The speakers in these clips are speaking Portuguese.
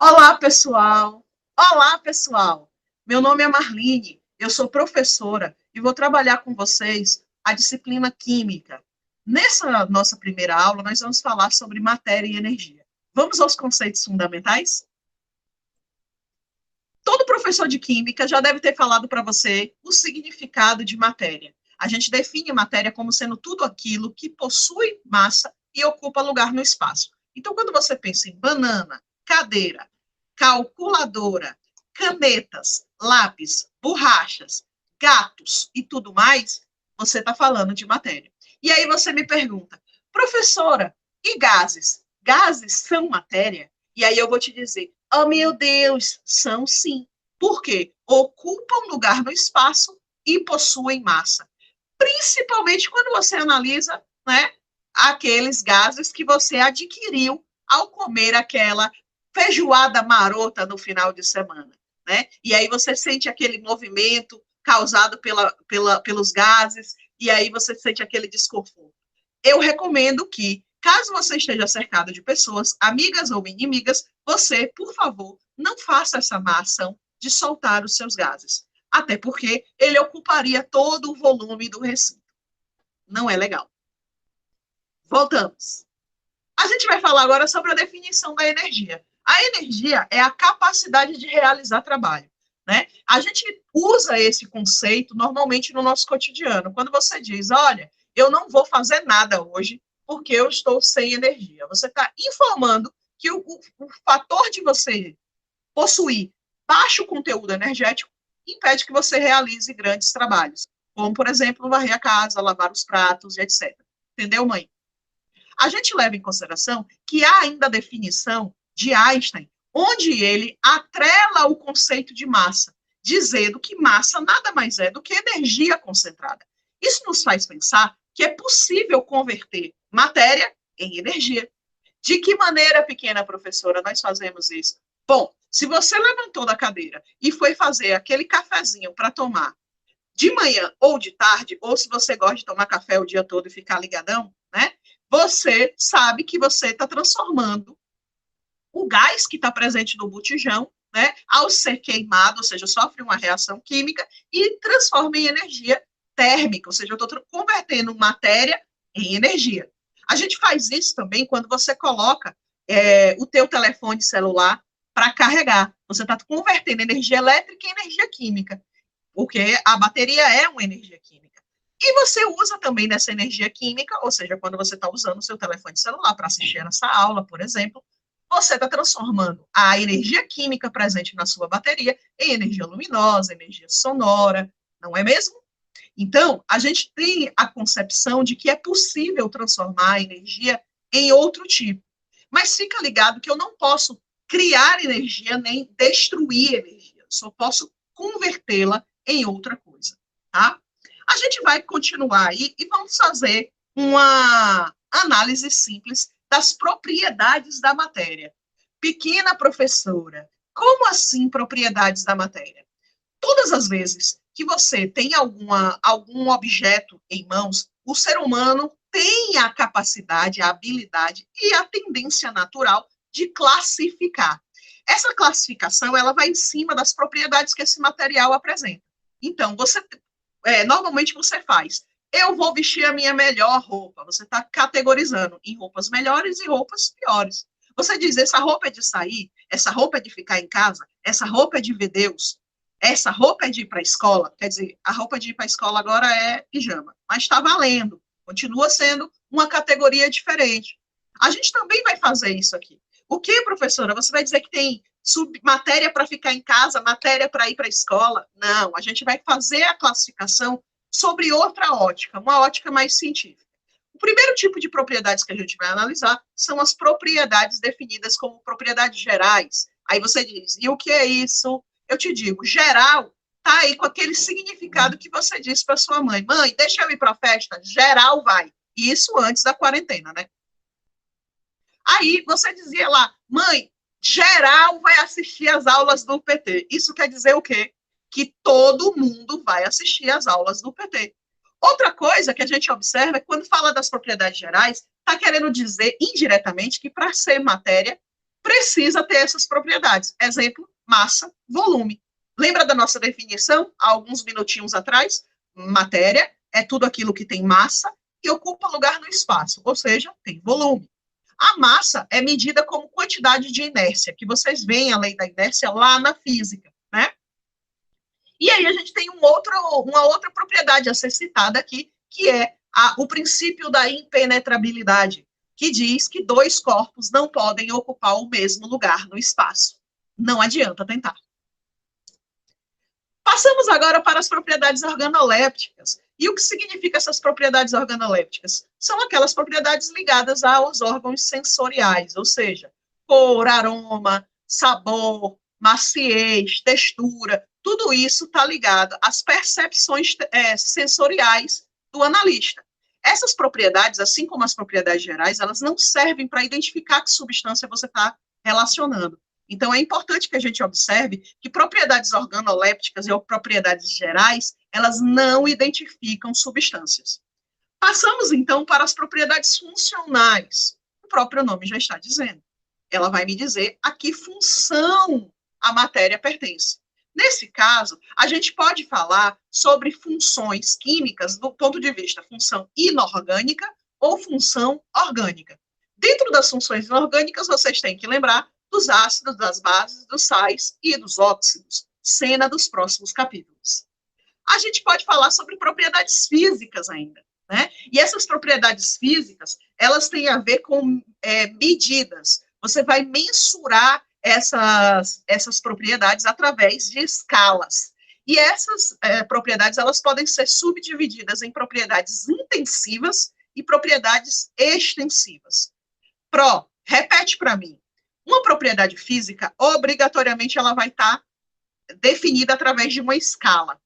Olá, pessoal! Olá, pessoal! Meu nome é Marline, eu sou professora e vou trabalhar com vocês a disciplina Química. Nessa nossa primeira aula, nós vamos falar sobre matéria e energia. Vamos aos conceitos fundamentais? Todo professor de Química já deve ter falado para você o significado de matéria. A gente define matéria como sendo tudo aquilo que possui massa e ocupa lugar no espaço. Então, quando você pensa em banana, cadeira, calculadora, canetas, lápis, borrachas, gatos e tudo mais, você está falando de matéria. E aí você me pergunta, professora, e gases? Gases são matéria? E aí eu vou te dizer, oh meu Deus, são sim. Por quê? Ocupam lugar no espaço e possuem massa. Principalmente quando você analisa, né, aqueles gases que você adquiriu ao comer aquela feijoada marota no final de semana, né? E aí você sente aquele movimento causado pelos gases, e aí você sente aquele desconforto. Eu recomendo que, caso você esteja cercado de pessoas, amigas ou inimigas, você, por favor, não faça essa má ação de soltar os seus gases. Até porque ele ocuparia todo o volume do recinto. Não é legal. Voltamos. A gente vai falar agora sobre a definição da energia. A energia é a capacidade de realizar trabalho, né? A gente usa esse conceito normalmente no nosso cotidiano. Quando você diz, olha, eu não vou fazer nada hoje porque eu estou sem energia. Você está informando que o fator de você possuir baixo conteúdo energético impede que você realize grandes trabalhos, como, por exemplo, varrer a casa, lavar os pratos, etc. Entendeu, mãe? A gente leva em consideração que há ainda a definição de Einstein, onde ele atrela o conceito de massa, dizendo que massa nada mais é do que energia concentrada. Isso nos faz pensar que é possível converter matéria em energia. De que maneira, pequena professora, nós fazemos isso? Bom, se você levantou da cadeira e foi fazer aquele cafezinho para tomar de manhã ou de tarde, ou se você gosta de tomar café o dia todo e ficar ligadão, né? Você sabe que você está transformando o gás que está presente no botijão, né, ao ser queimado, ou seja, sofre uma reação química e transforma em energia térmica, ou seja, eu estou convertendo matéria em energia. A gente faz isso também quando você coloca o teu telefone celular para carregar. Você está convertendo energia elétrica em energia química, porque a bateria é uma energia química. E você usa também dessa energia química, ou seja, quando você está usando o seu telefone celular para assistir essa aula, por exemplo, você está transformando a energia química presente na sua bateria em energia luminosa, energia sonora, não é mesmo? Então, a gente tem a concepção de que é possível transformar a energia em outro tipo. Mas fica ligado que eu não posso criar energia nem destruir energia, só posso convertê-la em outra coisa, tá? A gente vai continuar aí e vamos fazer uma análise simples das propriedades da matéria. Pequena professora, como assim propriedades da matéria? Todas as vezes que você tem algum objeto em mãos, o ser humano tem a capacidade, a habilidade e a tendência natural de classificar. Essa classificação ela vai em cima das propriedades que esse material apresenta. Então, normalmente você faz. Eu vou vestir a minha melhor roupa. Você está categorizando em roupas melhores e roupas piores. Você diz, essa roupa é de sair, essa roupa é de ficar em casa, essa roupa é de ver Deus, essa roupa é de ir para a escola. Quer dizer, a roupa de ir para a escola agora é pijama, mas está valendo. Continua sendo uma categoria diferente. A gente também vai fazer isso aqui. O que, professora? Você vai dizer que tem matéria para ficar em casa, matéria para ir para a escola? Não, a gente vai fazer a classificação sobre outra ótica, uma ótica mais científica. O primeiro tipo de propriedades que a gente vai analisar são as propriedades definidas como propriedades gerais. Aí você diz, e o que é isso? Eu te digo, geral tá aí com aquele significado que você disse para sua mãe. Mãe, deixa eu ir para a festa? Geral vai. Isso antes da quarentena, né? Aí você dizia lá, mãe, geral vai assistir às aulas do PT. Isso quer dizer o quê? Que todo mundo vai assistir às aulas do PT. Outra coisa que a gente observa é que quando fala das propriedades gerais, está querendo dizer indiretamente que para ser matéria, precisa ter essas propriedades. Exemplo, massa, volume. Lembra da nossa definição, há alguns minutinhos atrás? Matéria é tudo aquilo que tem massa e ocupa lugar no espaço, ou seja, tem volume. A massa é medida como quantidade de inércia, que vocês veem a lei da inércia lá na física, né? E aí a gente tem uma outra propriedade a ser citada aqui, que é o princípio da impenetrabilidade, que diz que dois corpos não podem ocupar o mesmo lugar no espaço. Não adianta tentar. Passamos agora para as propriedades organolépticas. E o que significa essas propriedades organolépticas? São aquelas propriedades ligadas aos órgãos sensoriais, ou seja, cor, aroma, sabor, maciez, textura, tudo isso está ligado às percepções sensoriais do analista. Essas propriedades, assim como as propriedades gerais, elas não servem para identificar que substância você está relacionando. Então, é importante que a gente observe que propriedades organolépticas ou propriedades gerais, elas não identificam substâncias. Passamos, então, para as propriedades funcionais. O próprio nome já está dizendo. Ela vai me dizer a que função a matéria pertence. Nesse caso, a gente pode falar sobre funções químicas do ponto de vista função inorgânica ou função orgânica. Dentro das funções inorgânicas, vocês têm que lembrar dos ácidos, das bases, dos sais e dos óxidos, cena dos próximos capítulos. A gente pode falar sobre propriedades físicas ainda, né? E essas propriedades físicas, elas têm a ver com medidas. Você vai mensurar essas propriedades através de escalas. E essas propriedades, elas podem ser subdivididas em propriedades intensivas e propriedades extensivas. Repete para mim. Uma propriedade física, obrigatoriamente, ela vai estar definida através de uma escala.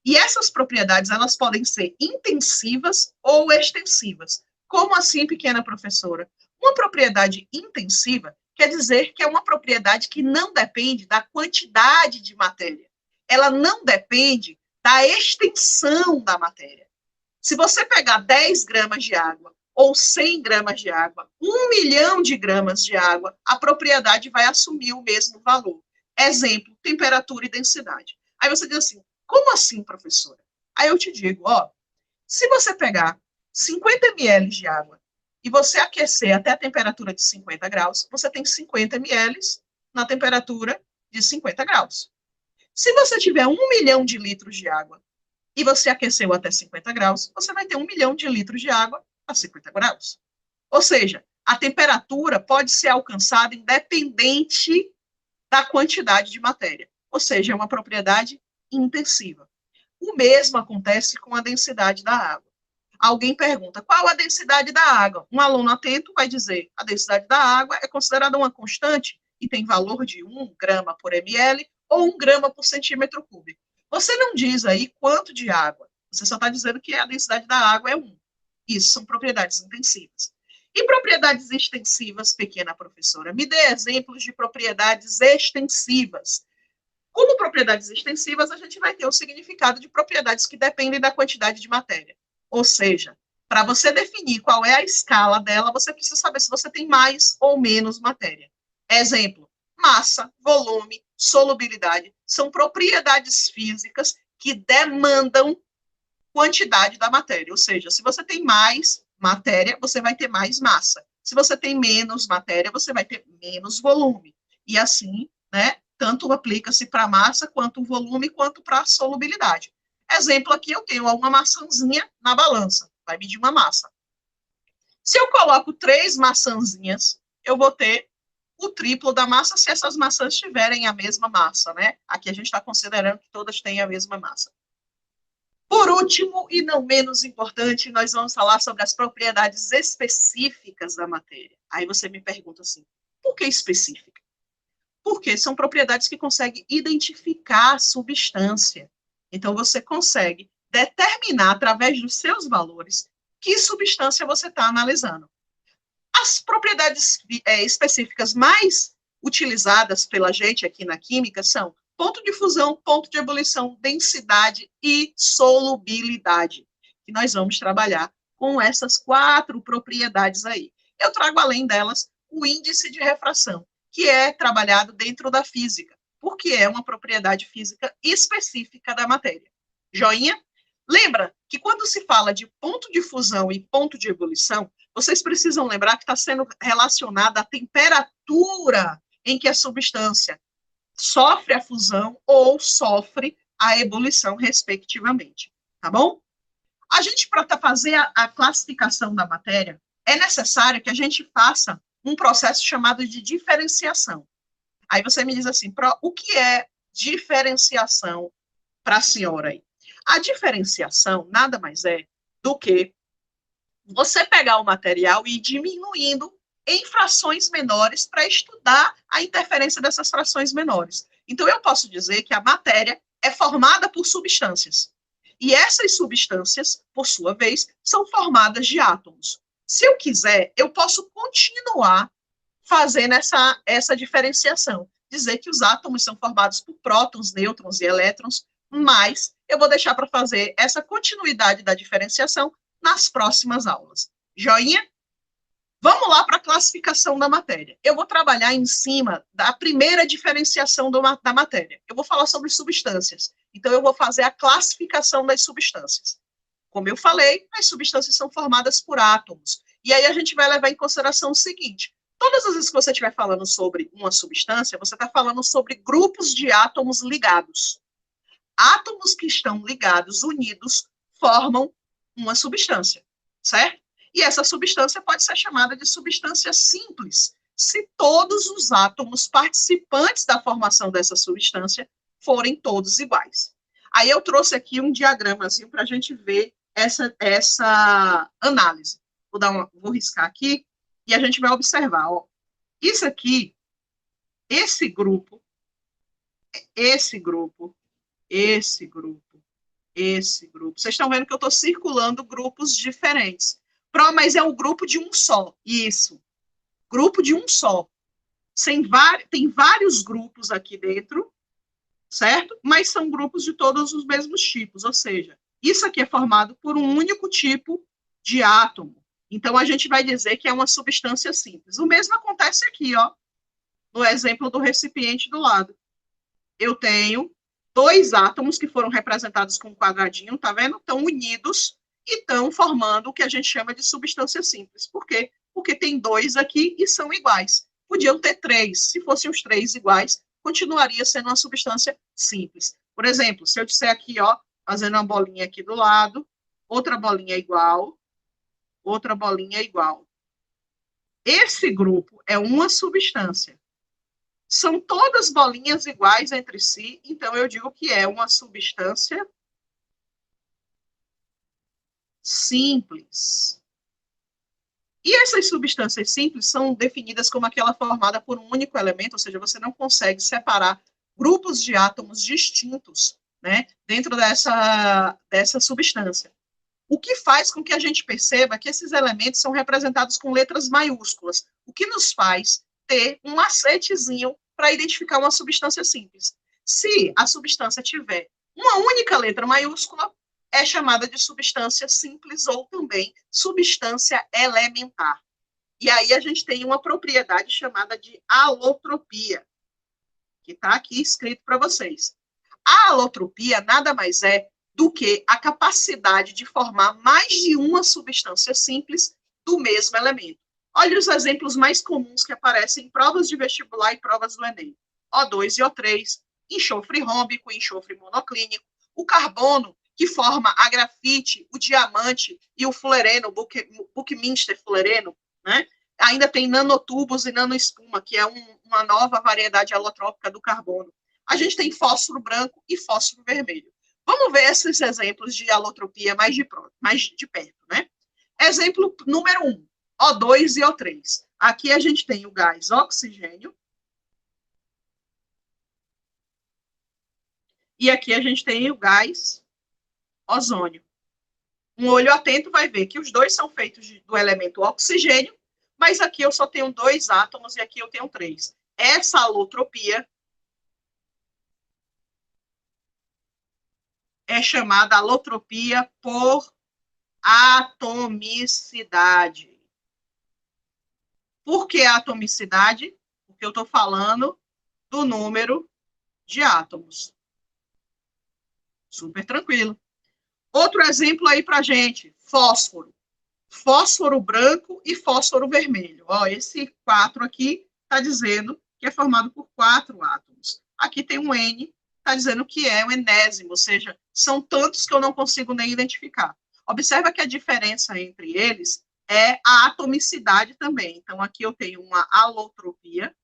E essas propriedades, elas podem ser intensivas ou extensivas. Como assim, pequena professora? Uma propriedade intensiva quer dizer que é uma propriedade que não depende da quantidade de matéria. Ela não depende da extensão da matéria. Se você pegar 10 gramas de água ou 100 gramas de água, 1 milhão de gramas de água, a propriedade vai assumir o mesmo valor. Exemplo, temperatura e densidade. Aí você diz assim, como assim, professora? Aí eu te digo, se você pegar 50 ml de água e você aquecer até a temperatura de 50 graus, você tem 50 ml na temperatura de 50 graus. Se você tiver 1 milhão de litros de água e você aqueceu até 50 graus, você vai ter 1 milhão de litros de água a 50 graus. Ou seja, a temperatura pode ser alcançada independente da quantidade de matéria. Ou seja, é uma propriedade intensiva. O mesmo acontece com a densidade da água. Alguém pergunta, qual a densidade da água? Um aluno atento vai dizer, a densidade da água é considerada uma constante e tem valor de 1 grama por ml ou 1 grama por centímetro cúbico. Você não diz aí quanto de água, você só está dizendo que a densidade da água é 1. Isso são propriedades intensivas. E propriedades extensivas, pequena professora? Me dê exemplos de propriedades extensivas. Como propriedades extensivas, a gente vai ter o significado de propriedades que dependem da quantidade de matéria. Ou seja, para você definir qual é a escala dela, você precisa saber se você tem mais ou menos matéria. Exemplo, massa, volume, solubilidade, são propriedades físicas que demandam quantidade da matéria, ou seja, se você tem mais matéria, você vai ter mais massa. Se você tem menos matéria, você vai ter menos volume. E assim, né, tanto aplica-se para a massa, quanto o volume, quanto para a solubilidade. Exemplo aqui, eu tenho uma maçãzinha na balança, vai medir uma massa. Se eu coloco 3 maçãzinhas, eu vou ter o triplo da massa se essas maçãs tiverem a mesma massa, né? Aqui a gente está considerando que todas têm a mesma massa. Por último, e não menos importante, nós vamos falar sobre as propriedades específicas da matéria. Aí você me pergunta assim, por que específica? Porque são propriedades que conseguem identificar a substância. Então, você consegue determinar, através dos seus valores, que substância você está analisando. As propriedades específicas mais utilizadas pela gente aqui na química são ponto de fusão, ponto de ebulição, densidade e solubilidade. E nós vamos trabalhar com essas 4 propriedades aí. Eu trago, além delas, o índice de refração, que é trabalhado dentro da física, porque é uma propriedade física específica da matéria. Joinha? Lembra que quando se fala de ponto de fusão e ponto de ebulição, vocês precisam lembrar que está sendo relacionada à temperatura em que a substância sofre a fusão ou sofre a ebulição, respectivamente. Tá bom? A gente, para fazer a classificação da matéria, é necessário que a gente faça um processo chamado de diferenciação. Aí você me diz assim, o que é diferenciação para a senhora aí? A diferenciação nada mais é do que você pegar o material e ir diminuindo em frações menores para estudar a interferência dessas frações menores. Então, eu posso dizer que a matéria é formada por substâncias. E essas substâncias, por sua vez, são formadas de átomos. Se eu quiser, eu posso continuar fazendo essa diferenciação. Dizer que os átomos são formados por prótons, nêutrons e elétrons, mas eu vou deixar para fazer essa continuidade da diferenciação nas próximas aulas. Joinha? Vamos lá para a classificação da matéria. Eu vou trabalhar em cima da primeira diferenciação da matéria. Eu vou falar sobre substâncias. Então, eu vou fazer a classificação das substâncias. Como eu falei, as substâncias são formadas por átomos. E aí a gente vai levar em consideração o seguinte: todas as vezes que você estiver falando sobre uma substância, você está falando sobre grupos de átomos ligados. Átomos que estão ligados, unidos, formam uma substância, certo? E essa substância pode ser chamada de substância simples, se todos os átomos participantes da formação dessa substância forem todos iguais. Aí eu trouxe aqui um diagramazinho para a gente ver essa análise. Vou riscar aqui e a gente vai observar. Ó, isso aqui, esse grupo, esse grupo, esse grupo, esse grupo. Vocês estão vendo que eu estou circulando grupos diferentes. Mas é um grupo de um só. Isso. Grupo de um só. Tem vários grupos aqui dentro, certo? Mas são grupos de todos os mesmos tipos. Ou seja, isso aqui é formado por um único tipo de átomo. Então, a gente vai dizer que é uma substância simples. O mesmo acontece aqui, ó, no exemplo do recipiente do lado. Eu tenho dois átomos que foram representados com um quadradinho, tá vendo? Estão unidos e estão formando o que a gente chama de substância simples. Por quê? Porque tem dois aqui e são iguais. Podiam ter três. Se fossem os três iguais, continuaria sendo uma substância simples. Por exemplo, se eu disser aqui, ó, fazendo uma bolinha aqui do lado, outra bolinha igual, outra bolinha igual. Esse grupo é uma substância. São todas bolinhas iguais entre si, então eu digo que é uma substância simples. E essas substâncias simples são definidas como aquela formada por um único elemento, ou seja, você não consegue separar grupos de átomos distintos, né, dentro dessa substância. O que faz com que a gente perceba que esses elementos são representados com letras maiúsculas, o que nos faz ter um macetezinho para identificar uma substância simples. Se a substância tiver uma única letra maiúscula, é chamada de substância simples ou também substância elementar. E aí a gente tem uma propriedade chamada de alotropia, que está aqui escrito para vocês. A alotropia nada mais é do que a capacidade de formar mais de uma substância simples do mesmo elemento. Olha os exemplos mais comuns que aparecem em provas de vestibular e provas do Enem. O2 e O3, enxofre rômbico, enxofre monoclínico, o carbono, que forma a grafite, o diamante e o fulereno, o Buckminster fulereno, né? Ainda tem nanotubos e nanoespuma, que é uma nova variedade alotrópica do carbono. A gente tem fósforo branco e fósforo vermelho. Vamos ver esses exemplos de alotropia mais de perto, né? Exemplo número 1, O2 e O3. Aqui a gente tem o gás oxigênio. E aqui a gente tem o gás ozônio. Um olho atento vai ver que os dois são feitos do elemento oxigênio, mas aqui eu só tenho 2 átomos e aqui eu tenho 3. Essa alotropia é chamada alotropia por atomicidade. Por que atomicidade? porque eu estou falando do número de átomos. Super tranquilo. Outro exemplo aí para gente, fósforo. Fósforo branco e fósforo vermelho. Ó, esse 4 aqui está dizendo que é formado por 4 átomos. Aqui tem um N, está dizendo que é um enésimo, ou seja, são tantos que eu não consigo nem identificar. Observa que a diferença entre eles é a atomicidade também. Então, aqui eu tenho uma alotropia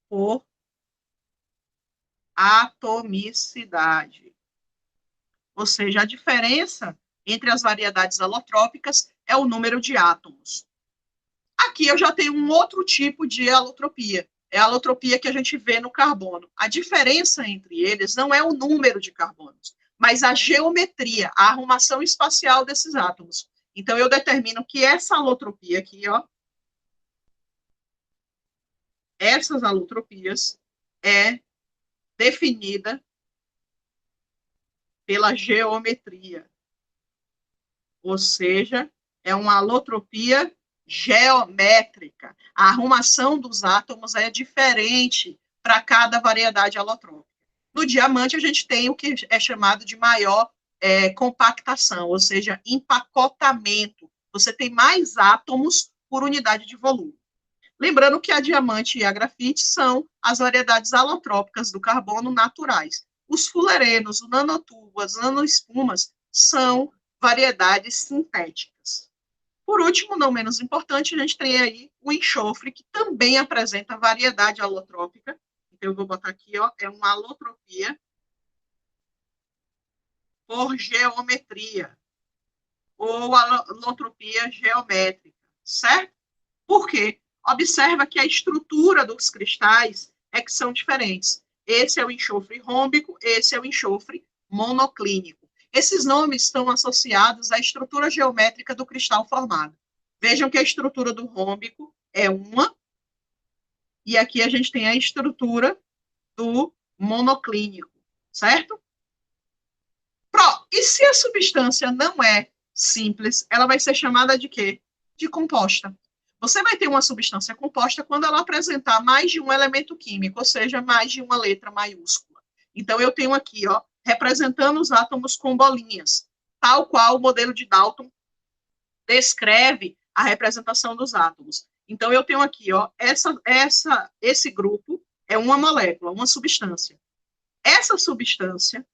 por atomicidade. Ou seja, a diferença entre as variedades alotrópicas é o número de átomos. Aqui eu já tenho um outro tipo de alotropia. É a alotropia que a gente vê no carbono. A diferença entre eles não é o número de carbonos, mas a geometria, a arrumação espacial desses átomos. Então, eu determino que essa alotropia aqui, ó, essas alotropias, é definida pela geometria. Ou seja, é uma alotropia geométrica. A arrumação dos átomos é diferente para cada variedade alotrópica. No diamante, a gente tem o que é chamado de maior compactação, ou seja, empacotamento. Você tem mais átomos por unidade de volume. Lembrando que a diamante e a grafite são as variedades alotrópicas do carbono naturais. Os fullerenos, o nanotubo, as nanoespumas são variedades sintéticas. Por último, não menos importante, a gente tem aí o enxofre, que também apresenta variedade alotrópica. Então, eu vou botar aqui, ó, é uma alotropia por geometria, ou alotropia geométrica, certo? Por quê? Observa que a estrutura dos cristais é que são diferentes. Esse é o enxofre rômbico, esse é o enxofre monoclínico. Esses nomes estão associados à estrutura geométrica do cristal formado. Vejam que a estrutura do rômbico é uma, e aqui a gente tem a estrutura do monoclínico, certo? E se a substância não é simples, ela vai ser chamada de quê? De composta. Você vai ter uma substância composta quando ela apresentar mais de um elemento químico, ou seja, mais de uma letra maiúscula. Então, eu tenho aqui, ó, representando os átomos com bolinhas, tal qual o modelo de Dalton descreve a representação dos átomos. Então, eu tenho aqui, ó, esse grupo é uma molécula, uma substância. Essa substância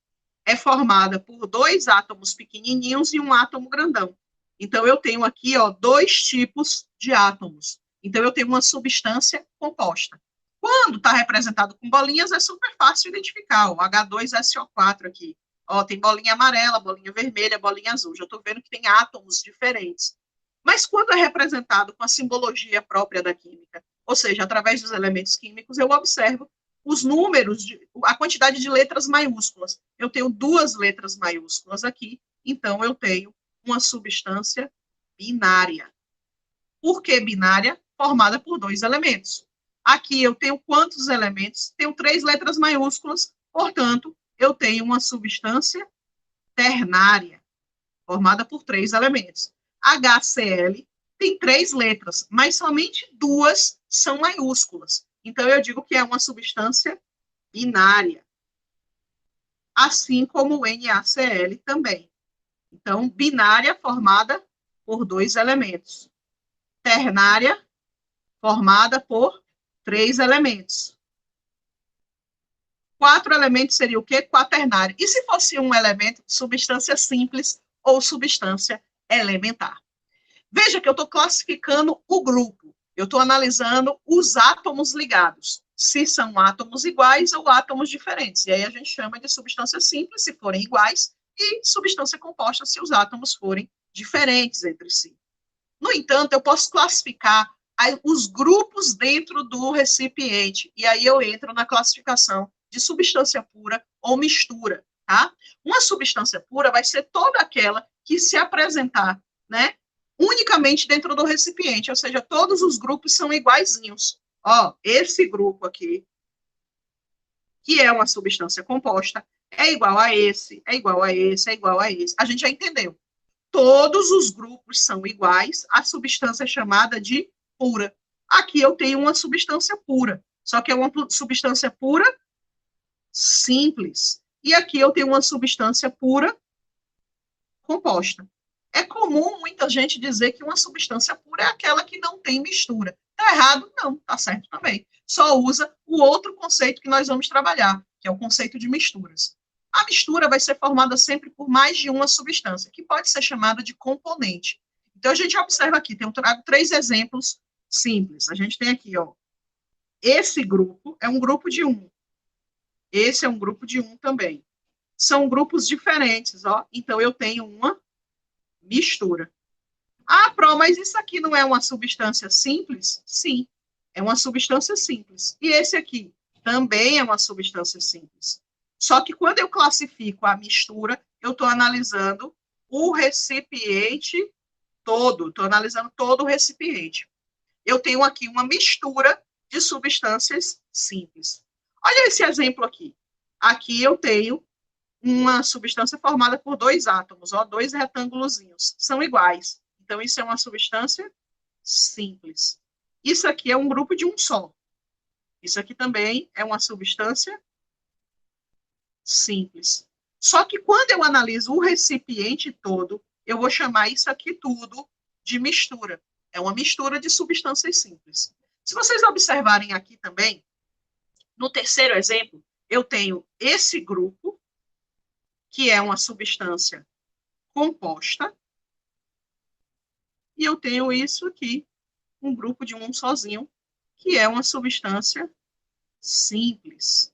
é formada por 2 átomos pequenininhos e um átomo grandão. Então, eu tenho aqui, ó, 2 tipos de átomos. Então, eu tenho uma substância composta. Quando está representado com bolinhas, é super fácil identificar. O H2SO4 aqui. Ó, tem bolinha amarela, bolinha vermelha, bolinha azul. Já estou vendo que tem átomos diferentes. Mas quando é representado com a simbologia própria da química, ou seja, através dos elementos químicos, eu observo os números, a quantidade de letras maiúsculas. Eu tenho 2 letras maiúsculas aqui, então eu tenho uma substância binária. Por que binária? Formada por 2 elementos. Aqui eu tenho quantos elementos? Tenho 3 letras maiúsculas, portanto, eu tenho uma substância ternária, formada por 3 elementos. HCl tem 3 letras, mas somente 2 são maiúsculas. Então, eu digo que é uma substância binária. Assim como o NaCl também. Então, binária formada por 2 elementos. Ternária formada por 3 elementos. 4 elementos seria o quê? Quaternário. E se fosse um elemento, substância simples ou substância elementar? Veja que eu estou classificando o grupo. Eu estou analisando os átomos ligados, se são átomos iguais ou átomos diferentes. E aí a gente chama de substância simples, se forem iguais, e substância composta, se os átomos forem diferentes entre si. No entanto, eu posso classificar os grupos dentro do recipiente, e aí eu entro na classificação de substância pura ou mistura, tá? Uma substância pura vai ser toda aquela que se apresentar, né, unicamente dentro do recipiente, ou seja, todos os grupos são iguaizinhos. Ó, esse grupo aqui, que é uma substância composta, é igual a esse, é igual a esse, é igual a esse. A gente já entendeu. Todos os grupos são iguais, a substância é chamada de pura. Aqui eu tenho uma substância pura, só que é uma substância pura simples. E aqui eu tenho uma substância pura composta. É comum muita gente dizer que uma substância pura é aquela que não tem mistura. Está errado? Não, está certo também. Só usa o outro conceito que nós vamos trabalhar, que é o conceito de misturas. A mistura vai ser formada sempre por mais de uma substância, que pode ser chamada de componente. Então, a gente observa aqui, eu trago 3 exemplos simples. A gente tem aqui, ó, esse grupo é um grupo de 1. Esse é um grupo de 1 também. São grupos diferentes, ó. Então, eu tenho uma mistura. Ah, Pro, mas isso aqui não é uma substância simples? Sim, é uma substância simples. E esse aqui também é uma substância simples. Só que quando eu classifico a mistura, eu estou analisando o recipiente todo, estou analisando todo o recipiente. Eu tenho aqui uma mistura de substâncias simples. Olha esse exemplo aqui. Aqui eu tenho uma substância formada por 2 átomos, ó, 2 retângulozinhos, são iguais. Então, isso é uma substância simples. Isso aqui é um grupo de um só. Isso aqui também é uma substância simples. Só que quando eu analiso o recipiente todo, eu vou chamar isso aqui tudo de mistura. É uma mistura de substâncias simples. Se vocês observarem aqui também, no terceiro exemplo, eu tenho esse grupo, que é uma substância composta, e eu tenho isso aqui, um grupo de um sozinho, que é uma substância simples.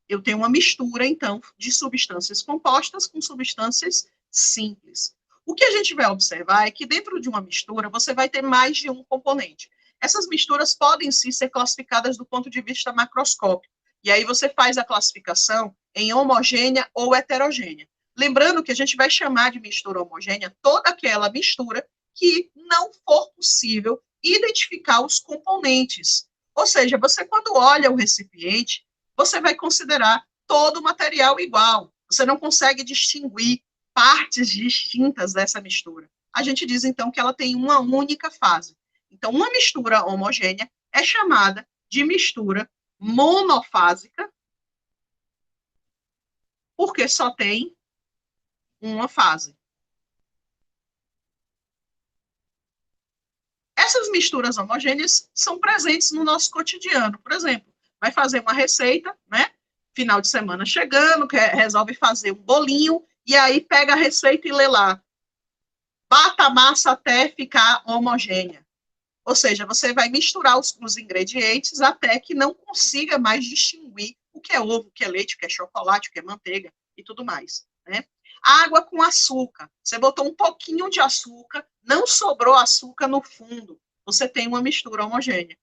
Eu tenho uma mistura, então, de substâncias compostas com substâncias simples. O que a gente vai observar é que dentro de uma mistura, você vai ter mais de um componente. Essas misturas podem sim ser classificadas do ponto de vista macroscópico. E aí você faz a classificação em homogênea ou heterogênea. Lembrando que a gente vai chamar de mistura homogênea toda aquela mistura que não for possível identificar os componentes. Ou seja, você quando olha o recipiente, você vai considerar todo o material igual. Você não consegue distinguir partes distintas dessa mistura. A gente diz, então, que ela tem uma única fase. Então, uma mistura homogênea é chamada de mistura monofásica, porque só tem uma fase. Essas misturas homogêneas são presentes no nosso cotidiano. Por exemplo, vai fazer uma receita, né? Final de semana chegando, resolve fazer um bolinho, e aí pega a receita e lê lá. Bata a massa até ficar homogênea. Ou seja, você vai misturar os ingredientes até que não consiga mais distinguir o que é ovo, o que é leite, o que é chocolate, o que é manteiga e tudo mais, né? Água com açúcar. Você botou um pouquinho de açúcar, não sobrou açúcar no fundo. Você tem uma mistura homogênea.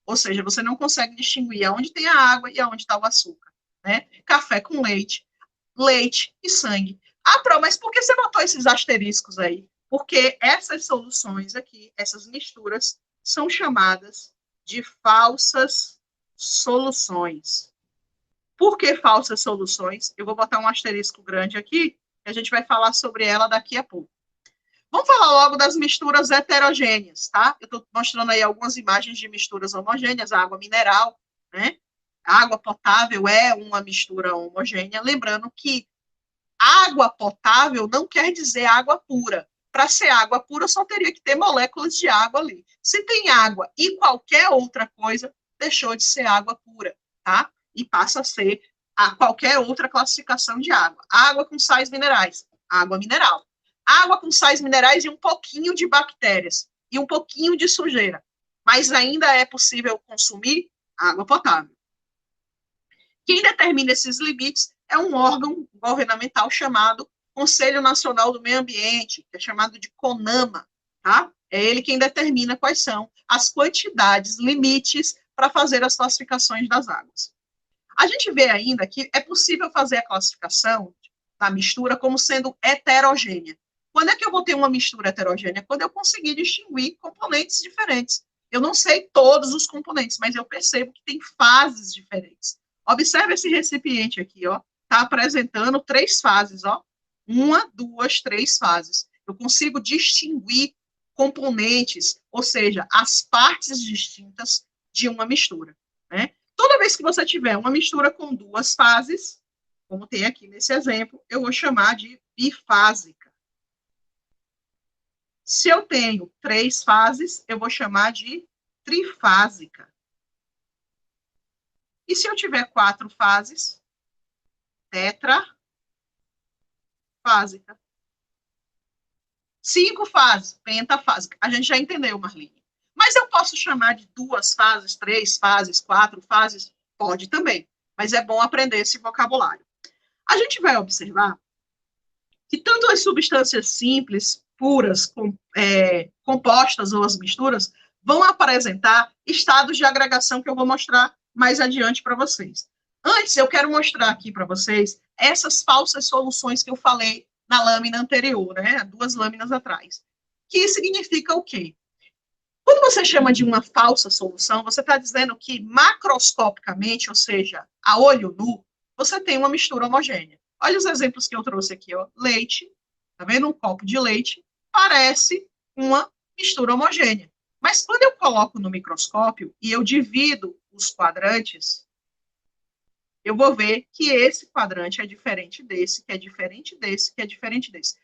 Ou seja, você não consegue distinguir aonde tem a água e aonde está o açúcar, né? Café com leite, leite e sangue. Ah, Pro, mas por que você botou esses asteriscos aí? Porque essas soluções aqui, essas misturas, são chamadas de falsas soluções. Por que falsas soluções? Eu vou botar um asterisco grande aqui, e a gente vai falar sobre ela daqui a pouco. Vamos falar logo das misturas heterogêneas, tá? Eu estou mostrando aí algumas imagens de misturas homogêneas, água mineral, né? A água potável é uma mistura homogênea. Lembrando que água potável não quer dizer água pura. Para ser água pura, só teria que ter moléculas de água ali. Se tem água e qualquer outra coisa, deixou de ser água pura, tá? E passa a ser a qualquer outra classificação de água. Água com sais minerais, água mineral. Água com sais minerais e um pouquinho de bactérias e um pouquinho de sujeira. Mas ainda é possível consumir água potável. Quem determina esses limites é um órgão governamental chamado Conselho Nacional do Meio Ambiente, que é chamado de CONAMA, tá? É ele quem determina quais são as quantidades, limites para fazer as classificações das águas. A gente vê ainda que é possível fazer a classificação da mistura como sendo heterogênea. Quando é que eu vou ter uma mistura heterogênea? Quando eu conseguir distinguir componentes diferentes. Eu não sei todos os componentes, mas eu percebo que tem fases diferentes. Observe esse recipiente aqui, ó. Está apresentando 3 fases, ó. 1, 2, 3 fases. Eu consigo distinguir componentes, ou seja, as partes distintas de uma mistura, né? Toda vez que você tiver uma mistura com duas fases, como tem aqui nesse exemplo, eu vou chamar de bifásica. Se eu tenho 3 fases, eu vou chamar de trifásica. E se eu tiver 4 fases, tetrafásica. 5 fases, pentafásica. A gente já entendeu, Marlene. Mas eu posso chamar de 2 fases, 3 fases, 4 fases? Pode também. Mas é bom aprender esse vocabulário. A gente vai observar que tanto as substâncias simples, puras, compostas ou as misturas, vão apresentar estados de agregação que eu vou mostrar mais adiante para vocês. Antes, eu quero mostrar aqui para vocês essas falsas soluções que eu falei na lâmina anterior, né? 2 lâminas atrás. Que significa o quê? Quando você chama de uma falsa solução, você está dizendo que macroscopicamente, ou seja, a olho nu, você tem uma mistura homogênea. Olha os exemplos que eu trouxe aqui, ó. Leite, tá vendo? Um copo de leite parece uma mistura homogênea. Mas quando eu coloco no microscópio e eu divido os quadrantes, eu vou ver que esse quadrante é diferente desse, que é diferente desse, que é diferente desse.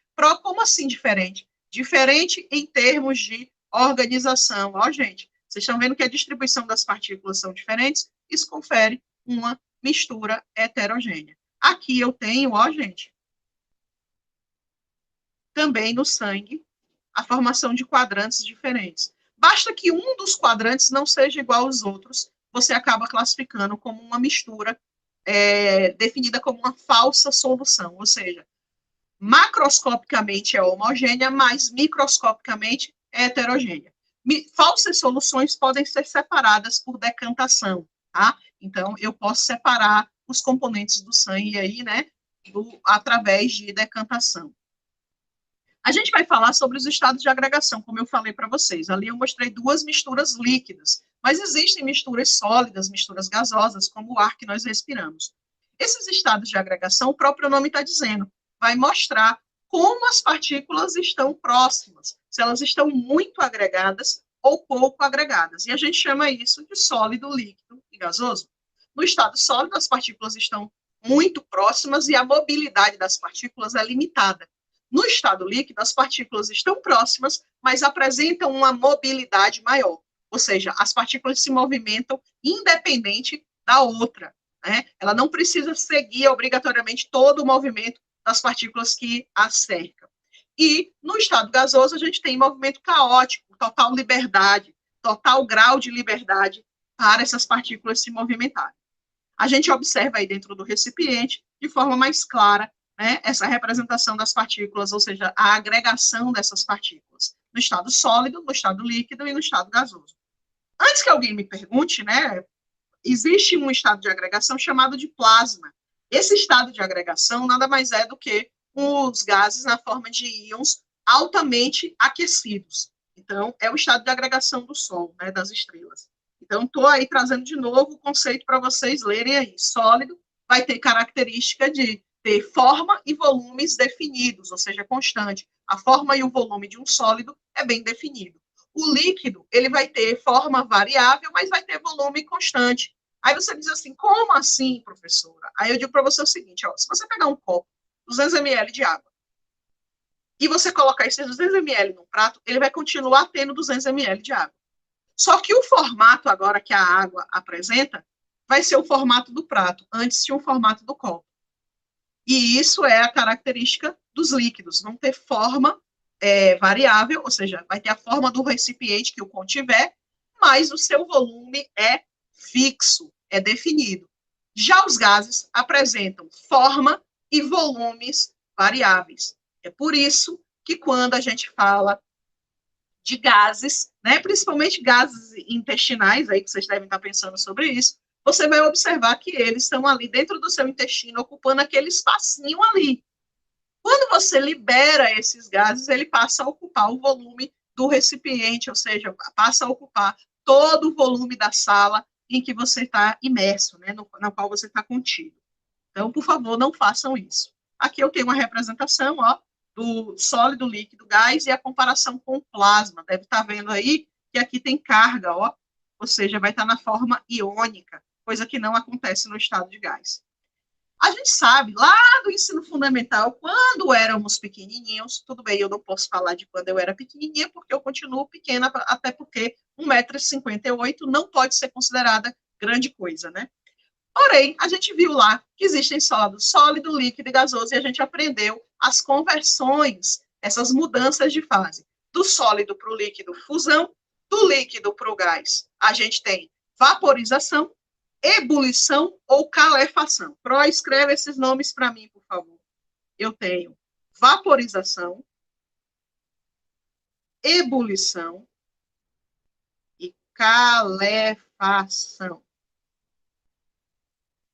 Como assim diferente? Diferente em termos de organização. Ó, gente, vocês estão vendo que a distribuição das partículas são diferentes? Isso confere uma mistura heterogênea. Aqui eu tenho, ó, gente, também no sangue, a formação de quadrantes diferentes. Basta que um dos quadrantes não seja igual aos outros, você acaba classificando como uma mistura definida como uma falsa solução, ou seja, macroscopicamente é homogênea, mas microscopicamente é heterogênea. Falsas soluções podem ser separadas por decantação, tá? Então, eu posso separar os componentes do sangue aí, né, através de decantação. A gente vai falar sobre os estados de agregação, como eu falei para vocês. Ali eu mostrei 2 misturas líquidas, mas existem misturas sólidas, misturas gasosas, como o ar que nós respiramos. Esses estados de agregação, o próprio nome está dizendo, vai mostrar como as partículas estão próximas, se elas estão muito agregadas ou pouco agregadas. E a gente chama isso de sólido, líquido e gasoso. No estado sólido, as partículas estão muito próximas e a mobilidade das partículas é limitada. No estado líquido, as partículas estão próximas, mas apresentam uma mobilidade maior. Ou seja, as partículas se movimentam independente da outra, né? Ela não precisa seguir obrigatoriamente todo o movimento das partículas que a cercam. E no estado gasoso, a gente tem movimento caótico, total liberdade, total grau de liberdade para essas partículas se movimentarem. A gente observa aí dentro do recipiente, de forma mais clara, né, essa representação das partículas, ou seja, a agregação dessas partículas, no estado sólido, no estado líquido e no estado gasoso. Antes que alguém me pergunte, né, existe um estado de agregação chamado de plasma. Esse estado de agregação nada mais é do que os gases na forma de íons altamente aquecidos. Então, é o estado de agregação do Sol, né, das estrelas. Então, estou aí trazendo de novo o conceito para vocês lerem aí. Sólido vai ter característica de ter forma e volumes definidos, ou seja, constante. A forma e o volume de um sólido é bem definido. O líquido, ele vai ter forma variável, mas vai ter volume constante. Aí você diz assim, como assim, professora? Aí eu digo para você o seguinte, ó, se você pegar um copo, 200 ml de água, e você colocar esses 200 ml no prato, ele vai continuar tendo 200 ml de água. Só que o formato agora que a água apresenta vai ser o formato do prato, antes tinha o formato do copo. E isso é a característica dos líquidos, vão ter forma variável, ou seja, vai ter a forma do recipiente que o contiver, mas o seu volume é fixo, é definido. Já os gases apresentam forma e volumes variáveis. É por isso que quando a gente fala de gases, né, principalmente gases intestinais, aí que vocês devem estar pensando sobre isso, você vai observar que eles estão ali dentro do seu intestino, ocupando aquele espacinho ali. Quando você libera esses gases, ele passa a ocupar o volume do recipiente, ou seja, passa a ocupar todo o volume da sala em que você está imerso, né, na qual você está contido. Então, por favor, não façam isso. Aqui eu tenho uma representação, ó, do sólido, líquido, gás e a comparação com o plasma. Deve estar vendo aí que aqui tem carga, ó, ou seja, vai estar na forma iônica, coisa que não acontece no estado de gás. A gente sabe, lá do ensino fundamental, quando éramos pequenininhos, tudo bem, eu não posso falar de quando eu era pequenininha, porque eu continuo pequena, até porque 1,58 m não pode ser considerada grande coisa, né? Porém, a gente viu lá que existem sólidos, sólido, líquido e gasoso, e a gente aprendeu as conversões, essas mudanças de fase. Do sólido para o líquido, fusão, do líquido para o gás, a gente tem vaporização, ebulição ou calefação. Pro, escreve esses nomes para mim, por favor. Eu tenho vaporização, ebulição e calefação.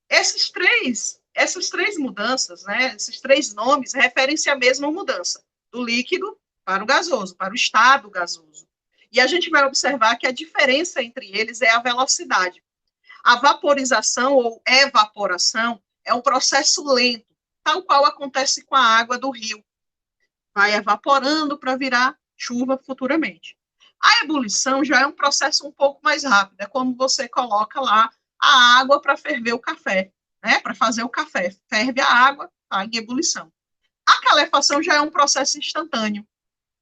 Essas três mudanças, né, esses três nomes, referem-se à mesma mudança, do líquido para o gasoso, para o estado gasoso. E a gente vai observar que a diferença entre eles é a velocidade. A vaporização ou evaporação é um processo lento, tal qual acontece com a água do rio. Vai evaporando para virar chuva futuramente. A ebulição já é um processo um pouco mais rápido, é como você coloca lá a água para ferver o café, né? Para fazer o café. Ferve a água, está em ebulição. A calefação já é um processo instantâneo.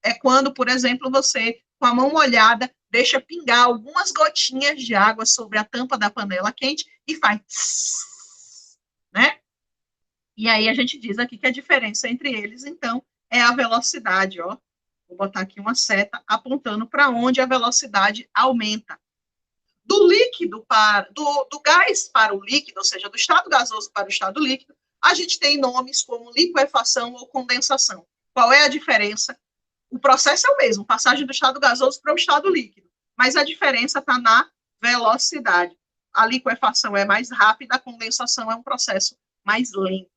É quando, por exemplo, você, com a mão molhada, deixa pingar algumas gotinhas de água sobre a tampa da panela quente e faz tss, né? E aí a gente diz aqui que a diferença entre eles, então, é a velocidade, ó. Vou botar aqui uma seta apontando para onde a velocidade aumenta. Do líquido para do gás para o líquido, ou seja, do estado gasoso para o estado líquido, a gente tem nomes como liquefação ou condensação. Qual é a diferença? O processo é o mesmo, passagem do estado gasoso para o estado líquido, mas a diferença está na velocidade. A liquefação é mais rápida, a condensação é um processo mais lento.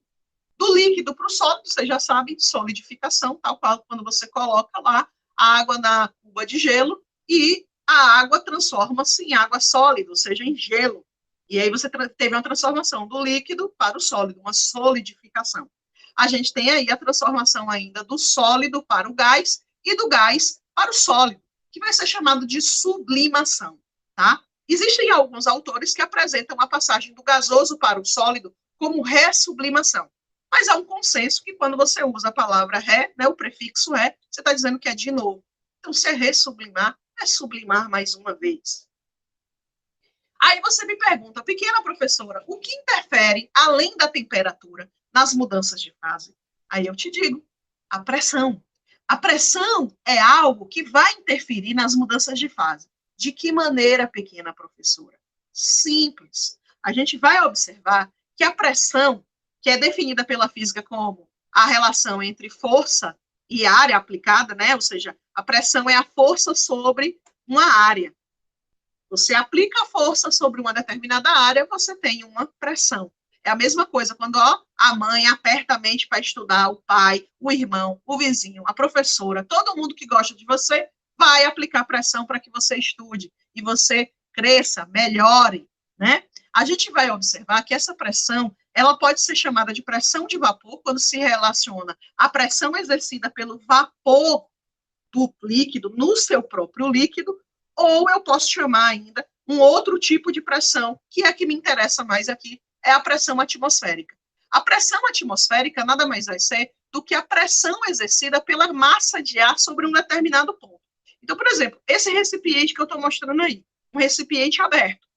Do líquido para o sólido, você já sabe, solidificação, tal qual quando você coloca lá a água na cuba de gelo e a água transforma-se em água sólida, ou seja, em gelo. E aí você teve uma transformação do líquido para o sólido, uma solidificação. A gente tem aí a transformação ainda do sólido para o gás e do gás para o sólido, que vai ser chamado de sublimação, tá? Existem alguns autores que apresentam a passagem do gasoso para o sólido como ressublimação. Mas há um consenso que quando você usa a palavra ré, né, o prefixo ré, você está dizendo que é de novo. Então, se é ressublimar, é sublimar mais uma vez. Aí você me pergunta, pequena professora, o que interfere, além da temperatura, nas mudanças de fase? Aí eu te digo, a pressão. A pressão é algo que vai interferir nas mudanças de fase. De que maneira, pequena professora? Simples. A gente vai observar que a pressão, que é definida pela física como a relação entre força e área aplicada, né? Ou seja, a pressão é a força sobre uma área. Você aplica a força sobre uma determinada área, você tem uma pressão. É a mesma coisa quando a mãe aperta a mente para estudar, o pai, o irmão, o vizinho, a professora, todo mundo que gosta de você vai aplicar pressão para que você estude e você cresça, melhore, né? A gente vai observar que essa pressão, ela pode ser chamada de pressão de vapor quando se relaciona à pressão exercida pelo vapor do líquido no seu próprio líquido, ou eu posso chamar ainda um outro tipo de pressão, que é a que me interessa mais aqui, é a pressão atmosférica. A pressão atmosférica nada mais vai ser do que a pressão exercida pela massa de ar sobre um determinado ponto. Então, por exemplo, esse recipiente que eu estou mostrando aí, um recipiente aberto.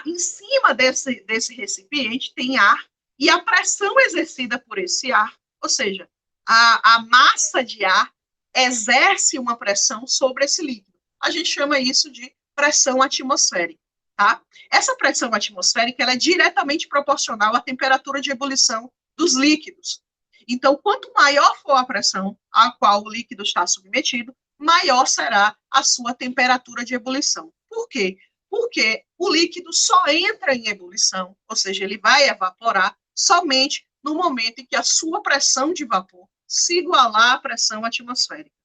Em cima desse recipiente tem ar, e a pressão exercida por esse ar, ou seja, a massa de ar exerce uma pressão sobre esse líquido. A gente chama isso de pressão atmosférica, tá? Essa pressão atmosférica, ela é diretamente proporcional à temperatura de ebulição dos líquidos. Então, quanto maior for a pressão a qual o líquido está submetido, maior será a sua temperatura de ebulição. Por quê? Porque o líquido só entra em ebulição, ou seja, ele vai evaporar somente no momento em que a sua pressão de vapor se igualar à pressão atmosférica.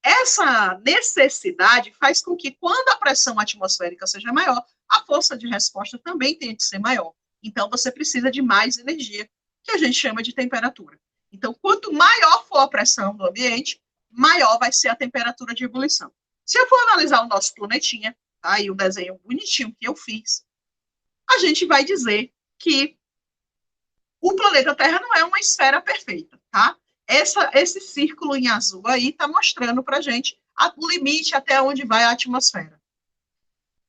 Essa necessidade faz com que, quando a pressão atmosférica seja maior, a força de resposta também tem que ser maior. Então, você precisa de mais energia, que a gente chama de temperatura. Então, quanto maior for a pressão do ambiente, maior vai ser a temperatura de ebulição. Se eu for analisar o nosso planetinha, tá? Aí o desenho bonitinho que eu fiz, a gente vai dizer que o planeta Terra não é uma esfera perfeita, tá? Esse círculo em azul aí está mostrando para a gente o limite até onde vai a atmosfera.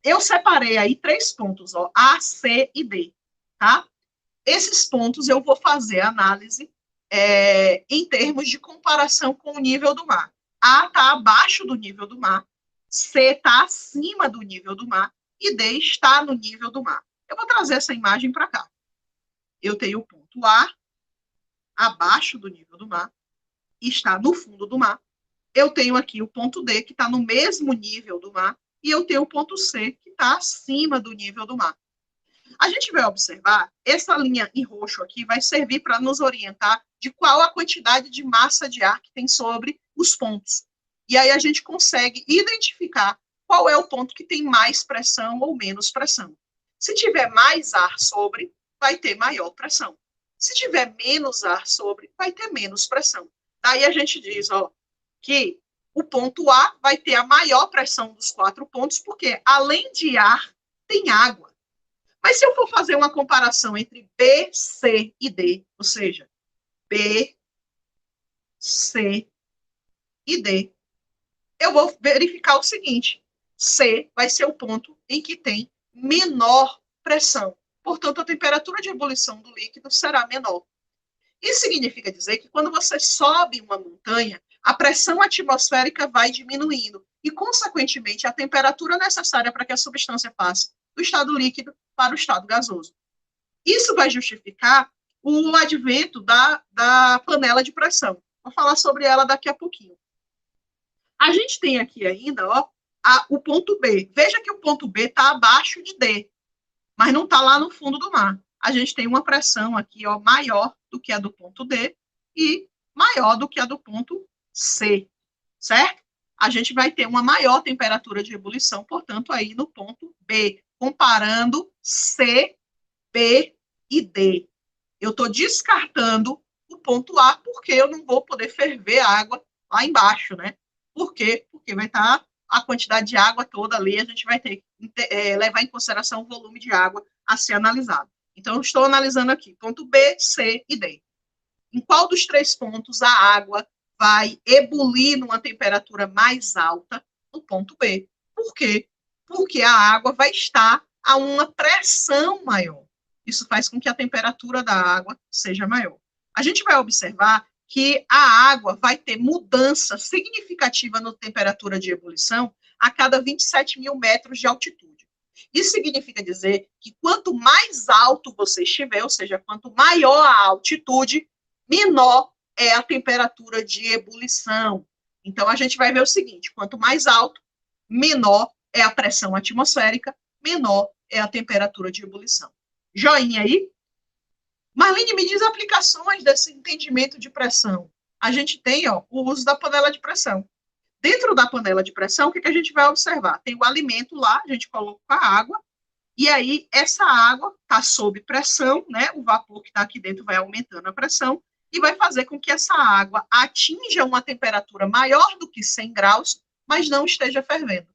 Eu separei aí 3 pontos, ó, A, C e D, tá? Esses pontos eu vou fazer análise em termos de comparação com o nível do mar. A está abaixo do nível do mar, C está acima do nível do mar e D está no nível do mar. Eu vou trazer essa imagem para cá. Eu tenho o ponto A, abaixo do nível do mar, e está no fundo do mar. Eu tenho aqui o ponto D, que está no mesmo nível do mar, e eu tenho o ponto C, que está acima do nível do mar. A gente vai observar, essa linha em roxo aqui vai servir para nos orientar de qual a quantidade de massa de ar que tem sobre os pontos. E aí a gente consegue identificar qual é o ponto que tem mais pressão ou menos pressão. Se tiver mais ar sobre, vai ter maior pressão. Se tiver menos ar sobre, vai ter menos pressão. Daí a gente diz, ó, que o ponto A vai ter a maior pressão dos 4 pontos, porque além de ar, tem água. Mas se eu for fazer uma comparação entre B, C e D, ou seja, B, C e D, eu vou verificar o seguinte: C vai ser o ponto em que tem menor pressão. Portanto, a temperatura de ebulição do líquido será menor. Isso significa dizer que quando você sobe uma montanha, a pressão atmosférica vai diminuindo e, consequentemente, a temperatura necessária para que a substância passe do estado líquido para o estado gasoso. Isso vai justificar o advento da panela de pressão. Vou falar sobre ela daqui a pouquinho. A gente tem aqui ainda, ó, o ponto B. Veja que o ponto B está abaixo de D, mas não está lá no fundo do mar. A gente tem uma pressão aqui, ó, maior do que a do ponto D e maior do que a do ponto C, certo? A gente vai ter uma maior temperatura de ebulição, portanto, aí no ponto B, comparando C, B e D. Eu estou descartando o ponto A, porque eu não vou poder ferver a água lá embaixo, né? Por quê? Porque vai estar a quantidade de água toda ali, a gente vai ter que levar em consideração o volume de água a ser analisado. Então, eu estou analisando aqui ponto B, C e D. Em qual dos 3 pontos a água vai ebulir numa temperatura mais alta? No ponto B. Por quê? Porque a água vai estar a uma pressão maior. Isso faz com que a temperatura da água seja maior. A gente vai observar que a água vai ter mudança significativa na temperatura de ebulição a cada 27 mil metros de altitude. Isso significa dizer que quanto mais alto você estiver, ou seja, quanto maior a altitude, menor é a temperatura de ebulição. Então, a gente vai ver o seguinte: quanto mais alto, menor é a pressão atmosférica, menor é a temperatura de ebulição. Joinha aí? Marlene, me diz aplicações desse entendimento de pressão. A gente tem, ó, o uso da panela de pressão. Dentro da panela de pressão, o que a gente vai observar? Tem o alimento lá, a gente coloca a água, e aí essa água está sob pressão, né? O vapor que está aqui dentro vai aumentando a pressão e vai fazer com que essa água atinja uma temperatura maior do que 100 graus, mas não esteja fervendo.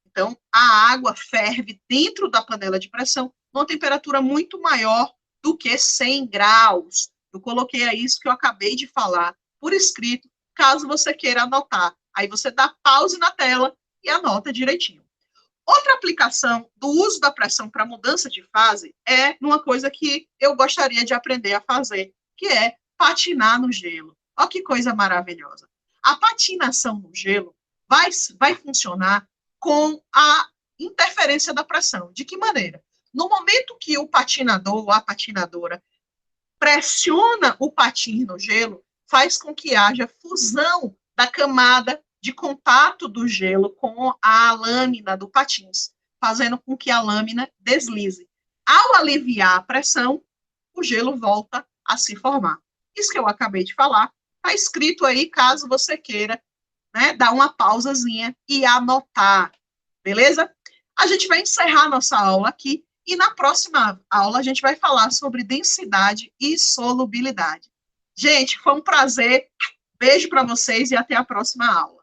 Então, a água ferve dentro da panela de pressão numa temperatura muito maior do que 100 graus. Eu coloquei aí isso que eu acabei de falar por escrito, caso você queira anotar. Aí você dá pause na tela e anota direitinho. Outra aplicação do uso da pressão para mudança de fase é numa coisa que eu gostaria de aprender a fazer, que é patinar no gelo. Olha que coisa maravilhosa. A patinação no gelo vai funcionar com a interferência da pressão. De que maneira? No momento que o patinador ou a patinadora pressiona o patins no gelo, faz com que haja fusão da camada de contato do gelo com a lâmina do patins, fazendo com que a lâmina deslize. Ao aliviar a pressão, o gelo volta a se formar. Isso que eu acabei de falar está escrito aí, caso você queira, né, dar uma pausazinha e anotar, beleza? A gente vai encerrar nossa aula aqui e na próxima aula a gente vai falar sobre densidade e solubilidade. Gente, foi um prazer. Beijo para vocês e até a próxima aula.